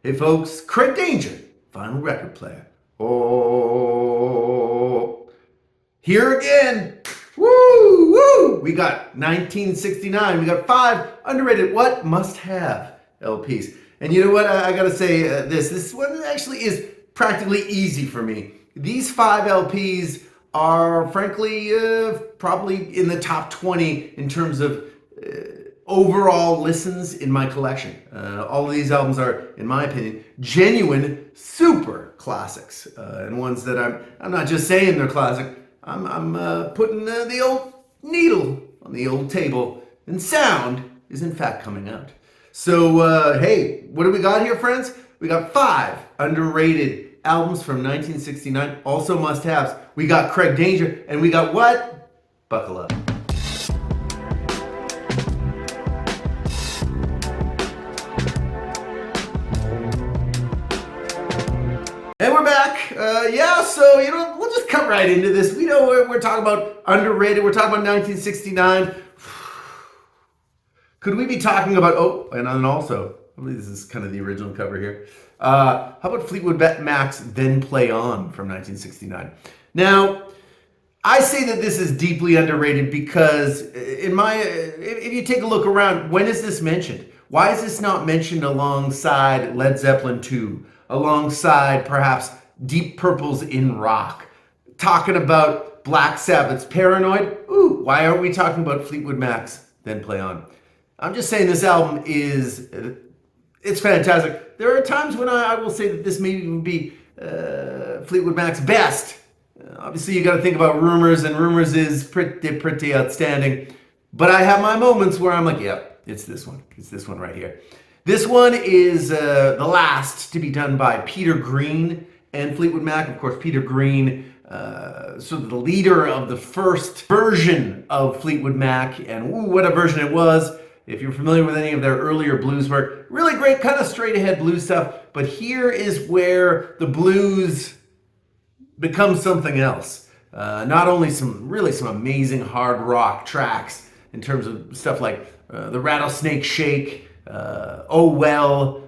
Hey folks, Craig Danger, vinyl record player. Oh, here again. Woo, woo. We got 1969. We got 5 underrated what must-have LPs. And you know what? I gotta say this one actually is practically easy for me. These 5 LPs are frankly probably in the top 20 in terms of overall listens in my collection. All of these albums are, in my opinion, genuine super classics, and ones that I'm not just saying they're classic. I'm putting the old needle on the old table, and sound is in fact coming out. So hey, what do we got here, friends? We got 5 underrated albums from 1969, also must-haves. We got Craig Danger, and we got what? Buckle up. And we're back. So, we'll just cut right into this. We know we're talking about underrated. We're talking about 1969. Could we be talking about, and then also, I believe this is kind of the original cover here. How about Fleetwood Mac's Then Play On from 1969? Now, I say that this is deeply underrated because if you take a look around, when is this mentioned? Why is this not mentioned alongside Led Zeppelin 2? Alongside perhaps Deep Purple's In Rock, talking about Black Sabbath's Paranoid. Why aren't we talking about Fleetwood Mac's Then Play On? I'm just saying this album it's fantastic. There are times when I will say that this may even be Fleetwood Mac's best. Obviously, you got to think about Rumors, and Rumors is pretty outstanding. But I have my moments where I'm like, yep, it's this one. It's this one right here. This one is the last to be done by Peter Green and Fleetwood Mac. Of course, Peter Green, sort of the leader of the first version of Fleetwood Mac, and what a version it was. If you're familiar with any of their earlier blues work, really great kind of straight ahead blues stuff. But here is where the blues becomes something else. Not only some amazing hard rock tracks in terms of stuff like the Rattlesnake Shake, Oh Well.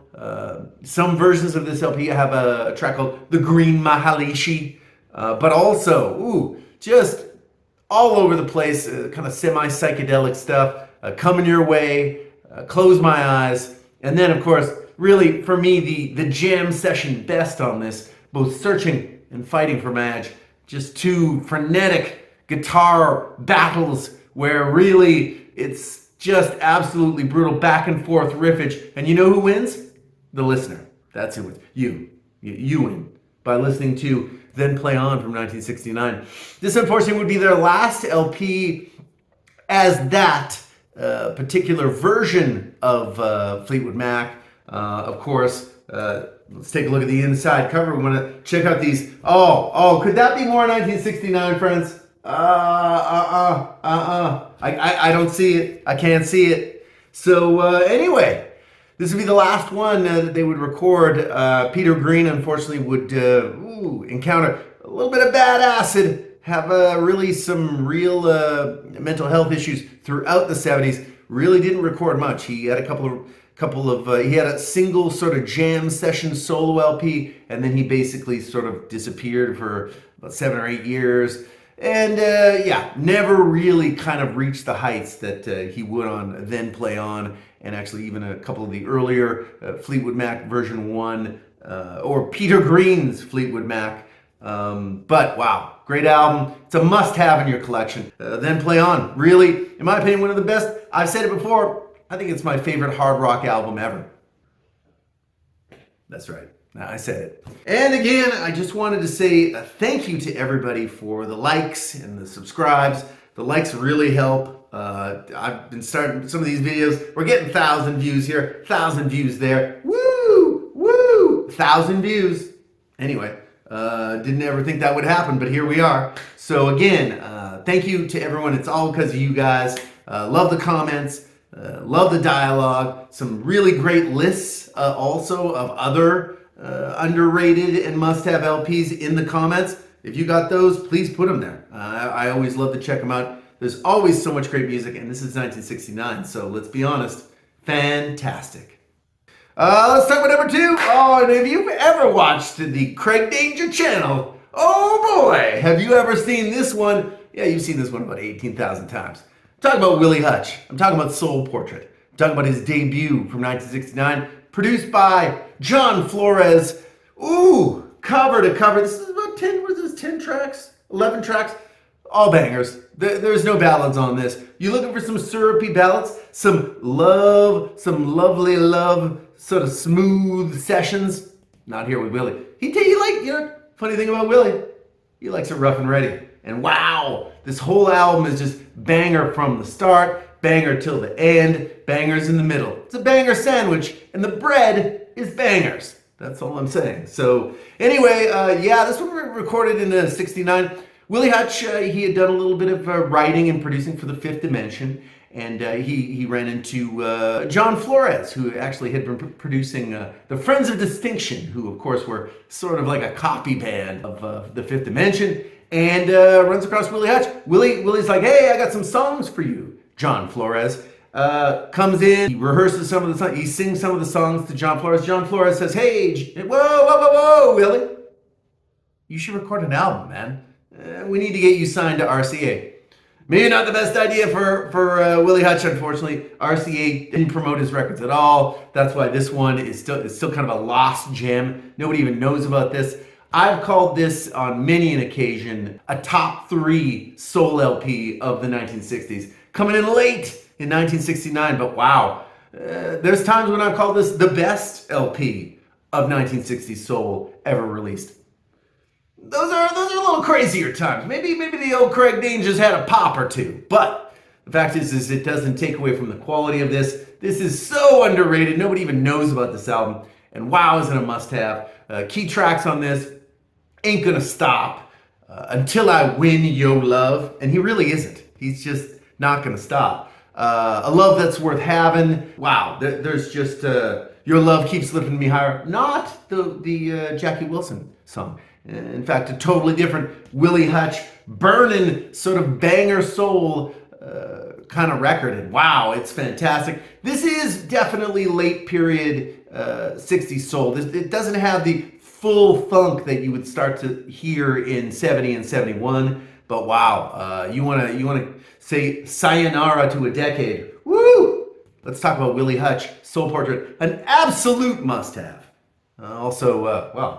Some versions of this LP have a track called The Green Maharishi, but also, just all over the place, kind of semi-psychedelic stuff, Coming Your Way, Close My Eyes, and then of course, really for me, the jam session best on this, both Searching and Fighting for Madge, just 2 frenetic guitar battles where really it's just absolutely brutal back and forth riffage. And you know who wins? The listener. That's who wins. You win by listening to Then Play On from 1969. This unfortunately would be their last LP as that particular version of Fleetwood Mac. Of course, let's take a look at the inside cover. We want to check out these. Could that be more 1969, friends? I don't see it. I can't see it. So anyway, this would be the last one that they would record. Peter Green, unfortunately, would encounter a little bit of bad acid, have really some real mental health issues throughout the 70s. Really didn't record much. He had he had a single sort of jam session solo LP, and then he basically sort of disappeared for about 7 or 8 years. And never really kind of reached the heights that he would on Then Play On, and actually even a couple of the earlier Fleetwood Mac version 1, or Peter Green's Fleetwood Mac. But wow, great album. It's a must-have in your collection. Then Play On, really, in my opinion, one of the best. I've said it before, I think it's my favorite hard rock album ever. That's right. I said it. And again, I just wanted to say thank you to everybody for the likes and the subscribes. The likes really help. I've been starting some of these videos. We're getting 1,000 views here, 1,000 views there. Woo! Woo! 1,000 views. Anyway, didn't ever think that would happen, but here we are. So again, thank you to everyone. It's all because of you guys. Love the comments. Love the dialogue. Some really great lists also of other underrated and must-have LPs in the comments. If you got those, please put them there. I always love to check them out. There's always so much great music, and this is 1969, so let's be honest, fantastic. Let's talk about number 2. Oh, and if you've ever watched the Craig Danger channel, oh boy, have you ever seen this one? Yeah, you've seen this one about 18,000 times. I'm talking about Willie Hutch. I'm talking about Soul Portrait. I'm talking about his debut from 1969, produced by John Flores. Ooh, cover to cover. This is about 10, what is this, 10 tracks? 11 tracks? All bangers. There's no ballads on this. You're looking for some syrupy ballads, some lovely love, sort of smooth sessions. Not here with Willie. Funny thing about Willie, he likes it rough and ready. And wow, this whole album is just banger from the start, banger till the end, bangers in the middle. It's a banger sandwich, and the bread is bangers. That's all I'm saying. So anyway, this one recorded in '69. Willie Hutch, he had done a little bit of writing and producing for the Fifth Dimension, and he ran into John Flores, who actually had been producing the Friends of Distinction, who of course were sort of like a copy band of the Fifth Dimension, and runs across Willie Hutch. Willie's like, hey, I got some songs for you, John Flores. Comes in, he rehearses some of the songs, he sings some of the songs to John Flores. John Flores says, hey, whoa, Willie, you should record an album, man. We need to get you signed to RCA. Maybe not the best idea for Willie Hutch, unfortunately. RCA didn't promote his records at all. That's why this one is still kind of a lost gem. Nobody even knows about this. I've called this on many an occasion a top 3 soul LP of the 1960s. Coming in late in 1969, but wow. There's times when I've called this the best LP of 1960s soul ever released. Those are a little crazier times. Maybe the old Craig Danger's had a pop or two. But the fact is it doesn't take away from the quality of this. This is so underrated. Nobody even knows about this album. And wow, is it a must-have. Key tracks on this, Ain't Gonna Stop, Until I Win Yo Love. And he really isn't. He's just not gonna stop. A Love That's Worth Having. Wow, there's just Your Love Keeps Lifting Me Higher. Not the Jackie Wilson song. In fact, a totally different Willie Hutch, burning sort of banger soul kind of record. And wow, it's fantastic. This is definitely late period 60s soul. It doesn't have the full funk that you would start to hear in 70 and 71. But wow, you wanna say sayonara to a decade. Woo! Let's talk about Willie Hutch, Soul Portrait, an absolute must-have.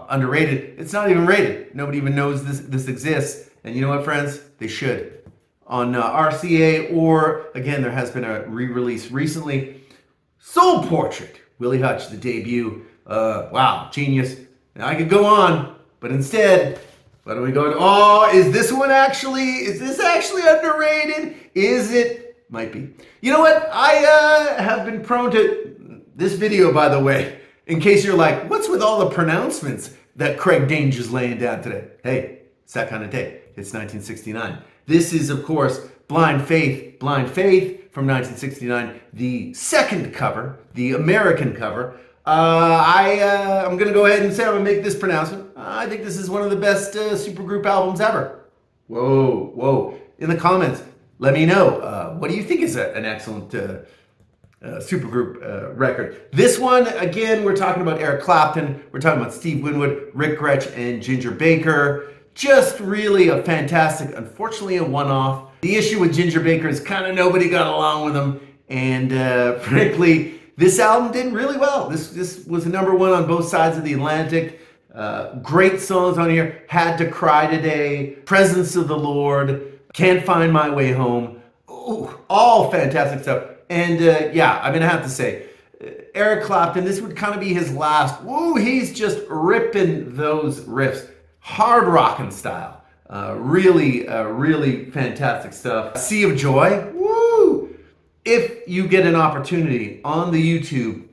Underrated. It's not even rated. Nobody even knows this exists. And you know what, friends? They should. On RCA, or again, there has been a re-release recently. Soul Portrait, Willie Hutch, the debut. Wow, genius. Now I could go on, but instead, why don't we go to, is this actually underrated? Is it? Might be. You know what? I have been prone to this video, by the way. In case you're like, what's with all the pronouncements that Craig Danger's laying down today? Hey, it's that kind of day. It's 1969. This is, of course, Blind Faith from 1969, the second cover, the American cover. I'm going to go ahead and say I'm going to make this pronouncement. I think this is one of the best supergroup albums ever. Whoa. In the comments, let me know. What do you think is an excellent supergroup record? This one, again, we're talking about Eric Clapton, we're talking about Steve Winwood, Rick Gretsch, and Ginger Baker. Just really a fantastic, unfortunately a one-off. The issue with Ginger Baker is kind of nobody got along with him, and frankly, this album did really well. This was number 1 on both sides of the Atlantic. Great songs on here. Had to Cry Today, Presence of the Lord, Can't Find My Way Home. Ooh, all fantastic stuff. And I'm going to have to say, Eric Clapton, this would kind of be his last. Woo, he's just ripping those riffs. Hard rockin' style. Really fantastic stuff. Sea of Joy. Woo! If you get an opportunity on the YouTube,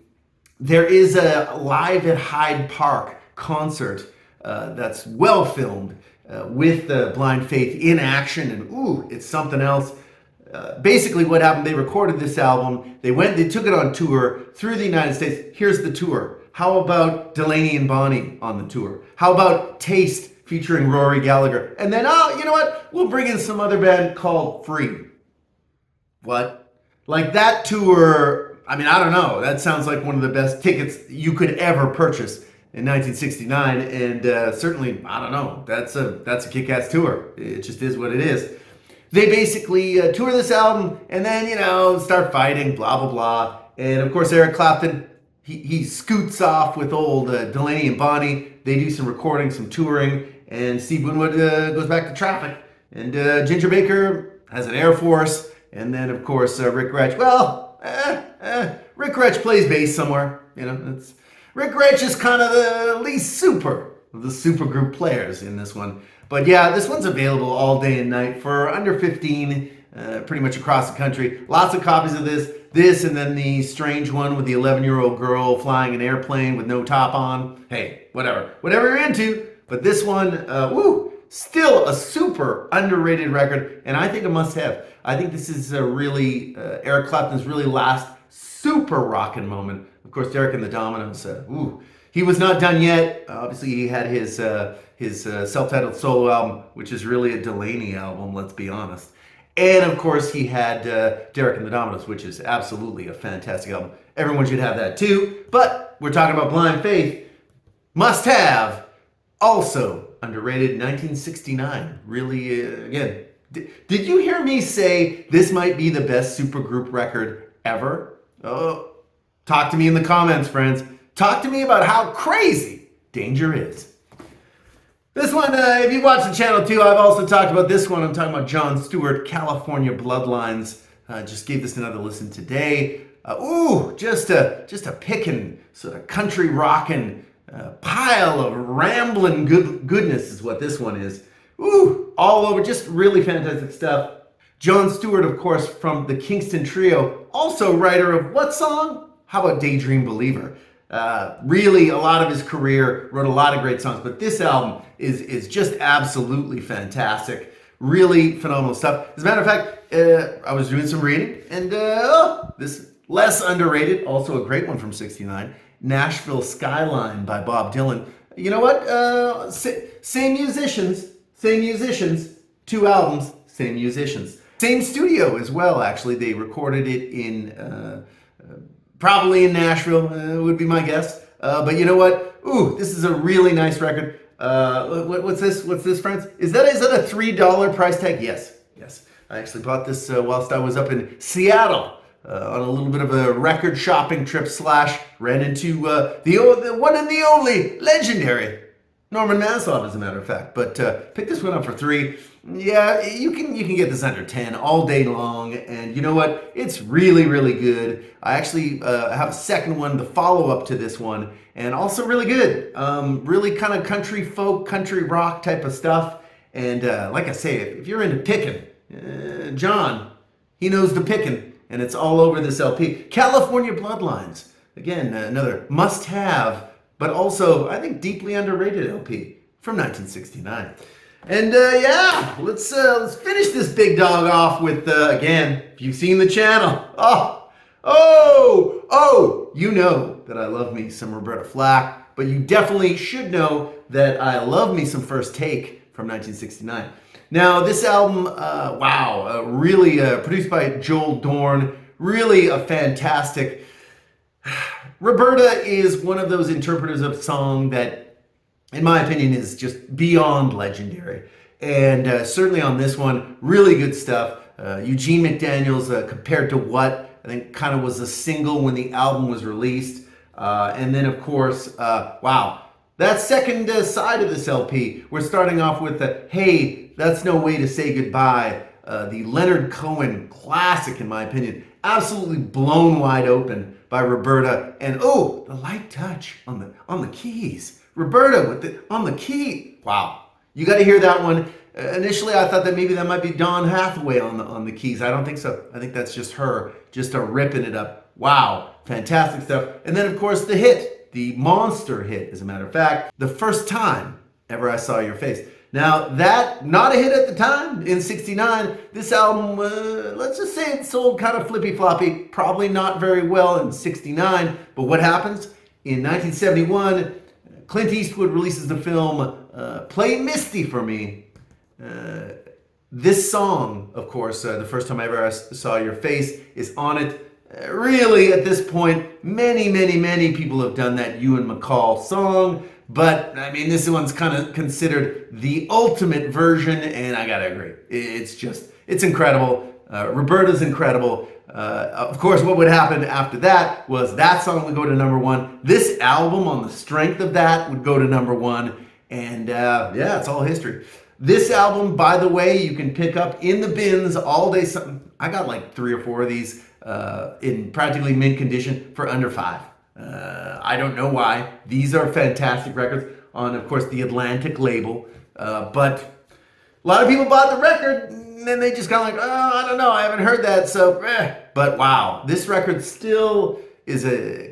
there is a Live at Hyde Park concert that's well filmed with Blind Faith in action. And it's something else. Basically what happened, they recorded this album, they took it on tour through the United States. Here's the tour. How about Delaney and Bonnie on the tour? How about Taste featuring Rory Gallagher? And then, you know what? We'll bring in some other band called Free. What? Like that tour I mean, I don't know. That sounds like one of the best tickets you could ever purchase in 1969, and certainly, I don't know. That's a kick-ass tour. It just is what it is. They basically tour this album and then, start fighting, blah, blah, blah. And of course, Eric Clapton, he scoots off with old Delaney and Bonnie. They do some recording, some touring, and Steve Winwood goes back to Traffic. And Ginger Baker has an Air Force. And then, of course, Rick Gretsch. Well, Rick Gretsch plays bass somewhere. Rick Gretsch is kind of the least super of the supergroup players in this one. But yeah, this one's available all day and night for under 15, pretty much across the country. Lots of copies of this, and then the strange one with the 11-year-old girl flying an airplane with no top on. Hey, whatever you're into. But this one, still a super underrated record, and I think a must-have. I think this is a really Eric Clapton's really last super rockin' moment. Of course, Derek and the Dominoes. He was not done yet. Obviously, he had his self-titled solo album, which is really a Delaney album, let's be honest. And of course, he had Derek and the Dominoes, which is absolutely a fantastic album. Everyone should have that too. But we're talking about Blind Faith. Must have. Also underrated, 1969. Really, again, did you hear me say this might be the best supergroup record ever? Oh, talk to me in the comments, friends. Talk to me about how crazy Danger is. This one, if you watch the channel too, I've also talked about this one. I'm talking about Jon Stewart, California Bloodlines. Just gave this another listen today. Just a pickin', sort of country rockin' pile of rambling goodness is what this one is. All over, just really fantastic stuff. Jon Stewart, of course, from the Kingston Trio, also writer of what song? How about Daydream Believer? Really, a lot of his career, wrote a lot of great songs, but this album is just absolutely fantastic. Really phenomenal stuff. As a matter of fact, I was doing some reading, and this less underrated, also a great one from '69, Nashville Skyline by Bob Dylan. You know what? Same musicians, two albums, same musicians. Same studio as well, actually. They recorded it in... probably in Nashville, would be my guess. But you know what? This is a really nice record. What's this, friends? Is that a $3 price tag? Yes. I actually bought this whilst I was up in Seattle on a little bit of a record shopping trip / ran into the one and the only legendary Norman Maslow, as a matter of fact. But picked this one up for $3. Yeah, you can get this under 10 all day long, and you know what? It's really, really good. I actually have a second one, the follow-up to this one, and also really good. Really kind of country folk, country rock type of stuff. And like I say, if you're into picking, John, he knows the picking, and it's all over this LP. California Bloodlines, again, another must-have, but also, I think, deeply underrated LP from 1969. And let's finish this big dog off with, again, if you've seen the channel, you know that I love me some Roberta Flack, but you definitely should know that I love me some First Take from 1969. Now, this album, really produced by Joel Dorn, really a fantastic... Roberta is one of those interpreters of song that, in my opinion, is just beyond legendary. And certainly on this one, really good stuff. Eugene McDaniel's Compared to What, I think kind of was a single when the album was released. And then, of course, that second side of this LP, we're starting off with the Hey, That's No Way to Say Goodbye, the Leonard Cohen classic, in my opinion. Absolutely blown wide open by Roberta. And the light touch on the keys. Roberta on the key. Wow. You got to hear that one. Initially, I thought that maybe that might be Dawn Hathaway on the keys. I don't think so. I think that's just her, just ripping it up. Wow. Fantastic stuff. And then, of course, the hit, the monster hit, as a matter of fact, The First Time Ever I Saw Your Face. Now, that, not a hit at the time, in '69. This album, let's just say it sold kind of flippy-floppy, probably not very well in '69. But what happens? In 1971, Clint Eastwood releases the film Play Misty for Me. This song, of course, The First Time I Ever Saw Your Face, is on it. Really, at this point, many people have done that Ewan McCall song, but I mean, this one's kind of considered the ultimate version, and I gotta agree. It's incredible. Roberta's incredible. Of course, what would happen after that was that song would go to number one. This album, on the strength of that, would go to number one, and yeah, it's all history. This album, by the way, you can pick up in the bins all day. I got like 3 or 4 of these in practically mint condition for under $5. I don't know why. These are fantastic records on, of course, the Atlantic label. But a lot of people bought the record and then they just kind of like, oh, I don't know, I haven't heard that, so But wow, this record still is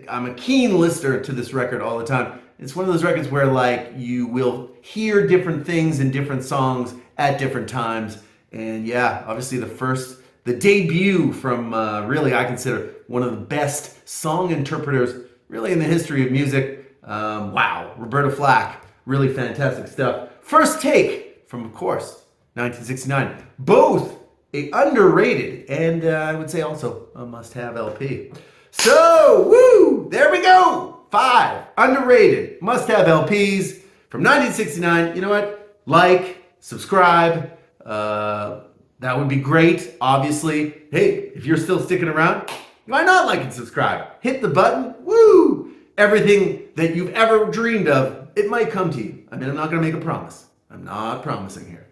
I'm a keen listener to this record all the time. It's one of those records where like you will hear different things in different songs at different times. And yeah, obviously the debut from really I consider one of the best song interpreters really in the history of music. Wow, Roberta Flack, really fantastic stuff. First Take from, of course, 1969. Both a underrated and I would say also a must-have LP. So, woo, there we go. 5 underrated must-have LPs from 1969. You know what? Like, subscribe. That would be great, obviously. Hey, if you're still sticking around, why not like and subscribe? Hit the button. Woo! Everything that you've ever dreamed of, it might come to you. I mean, I'm not going to make a promise. I'm not promising here.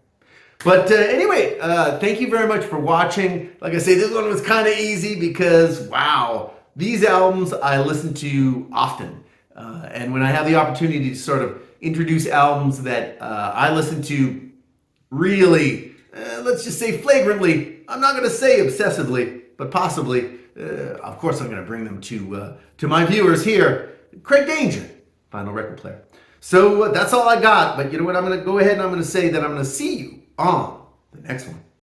But anyway, thank you very much for watching. Like I say, this one was kind of easy because, wow, these albums I listen to often. And when I have the opportunity to sort of introduce albums that I listen to really, let's just say flagrantly, I'm not going to say obsessively, but possibly, of course I'm going to bring them to my viewers here. Craig Danger, Vinyl Record Player. So that's all I got, but you know what, I'm going to go ahead and I'm going to say that I'm going to see you on the next one.